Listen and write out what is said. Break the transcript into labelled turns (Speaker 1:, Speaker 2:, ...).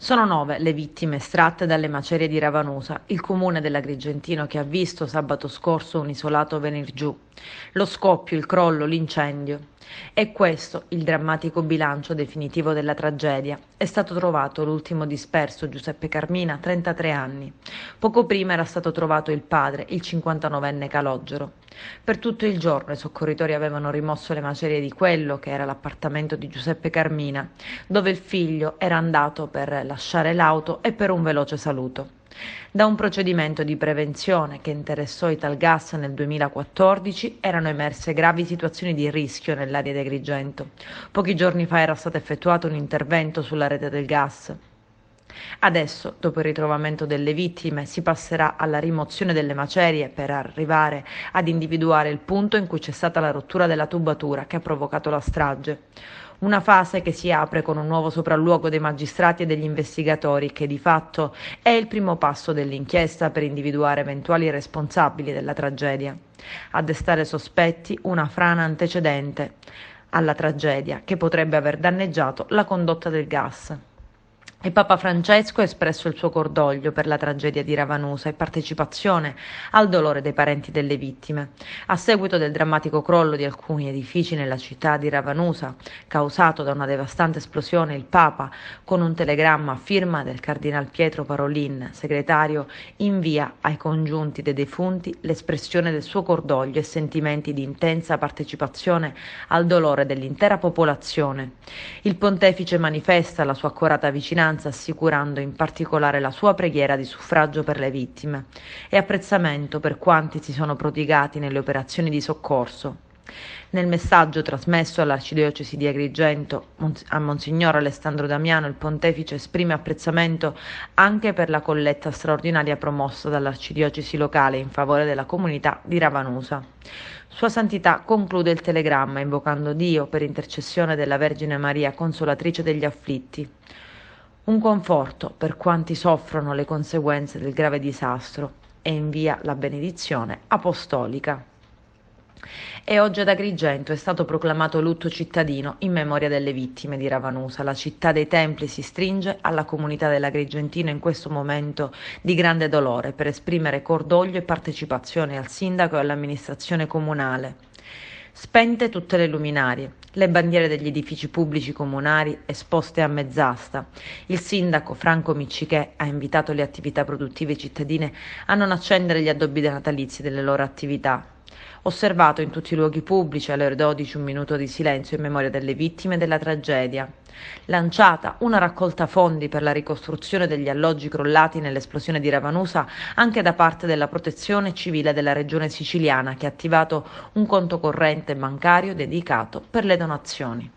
Speaker 1: Sono 9 le vittime estratte dalle macerie di Ravanusa, il comune dell'Agrigentino che ha visto sabato scorso un isolato venir giù. Lo scoppio, il crollo, l'incendio. E questo il drammatico bilancio definitivo della tragedia. È stato trovato l'ultimo disperso, Giuseppe Carmina, 33 anni. Poco prima era stato trovato il padre, il 59enne Calogero. Per tutto il giorno i soccorritori avevano rimosso le macerie di quello che era l'appartamento di Giuseppe Carmina, dove il figlio era andato per lasciare l'auto e per un veloce saluto. Da un procedimento di prevenzione che interessò Italgas nel 2014 erano emerse gravi situazioni di rischio nell'area di Agrigento. Pochi giorni fa era stato effettuato un intervento sulla rete del gas. Adesso, dopo il ritrovamento delle vittime, si passerà alla rimozione delle macerie per arrivare ad individuare il punto in cui c'è stata la rottura della tubatura che ha provocato la strage. Una fase che si apre con un nuovo sopralluogo dei magistrati e degli investigatori che di fatto è il primo passo dell'inchiesta per individuare eventuali responsabili della tragedia. A destare sospetti una frana antecedente alla tragedia che potrebbe aver danneggiato la condotta del gas. Il Papa Francesco ha espresso il suo cordoglio per la tragedia di Ravanusa e partecipazione al dolore dei parenti delle vittime. A seguito del drammatico crollo di alcuni edifici nella città di Ravanusa, causato da una devastante esplosione, il Papa, con un telegramma a firma del Cardinal Pietro Parolin, segretario, invia ai congiunti dei defunti l'espressione del suo cordoglio e sentimenti di intensa partecipazione al dolore dell'intera popolazione. Il pontefice manifesta la sua accorata vicinanza assicurando in particolare la sua preghiera di suffragio per le vittime e apprezzamento per quanti si sono prodigati nelle operazioni di soccorso. Nel messaggio trasmesso all'Arcidiocesi di Agrigento a Monsignor Alessandro Damiano, il pontefice esprime apprezzamento anche per la colletta straordinaria promossa dall'Arcidiocesi locale in favore della comunità di Ravanusa. Sua Santità conclude il telegramma invocando Dio per intercessione della Vergine Maria, consolatrice degli afflitti. Un conforto per quanti soffrono le conseguenze del grave disastro e invia la benedizione apostolica. E oggi ad Agrigento è stato proclamato lutto cittadino in memoria delle vittime di Ravanusa. La città dei templi si stringe alla comunità dell'Agrigentino in questo momento di grande dolore per esprimere cordoglio e partecipazione al sindaco e all'amministrazione comunale. Spente tutte le luminarie, le bandiere degli edifici pubblici comunali esposte a mezz'asta. Il sindaco Franco Miccichè ha invitato le attività produttive cittadine a non accendere gli addobbi natalizi delle loro attività. Osservato in tutti i luoghi pubblici alle ore 12 un minuto di silenzio in memoria delle vittime della tragedia. Lanciata una raccolta fondi per la ricostruzione degli alloggi crollati nell'esplosione di Ravanusa anche da parte della Protezione Civile della Regione Siciliana che ha attivato un conto corrente bancario dedicato per le donazioni.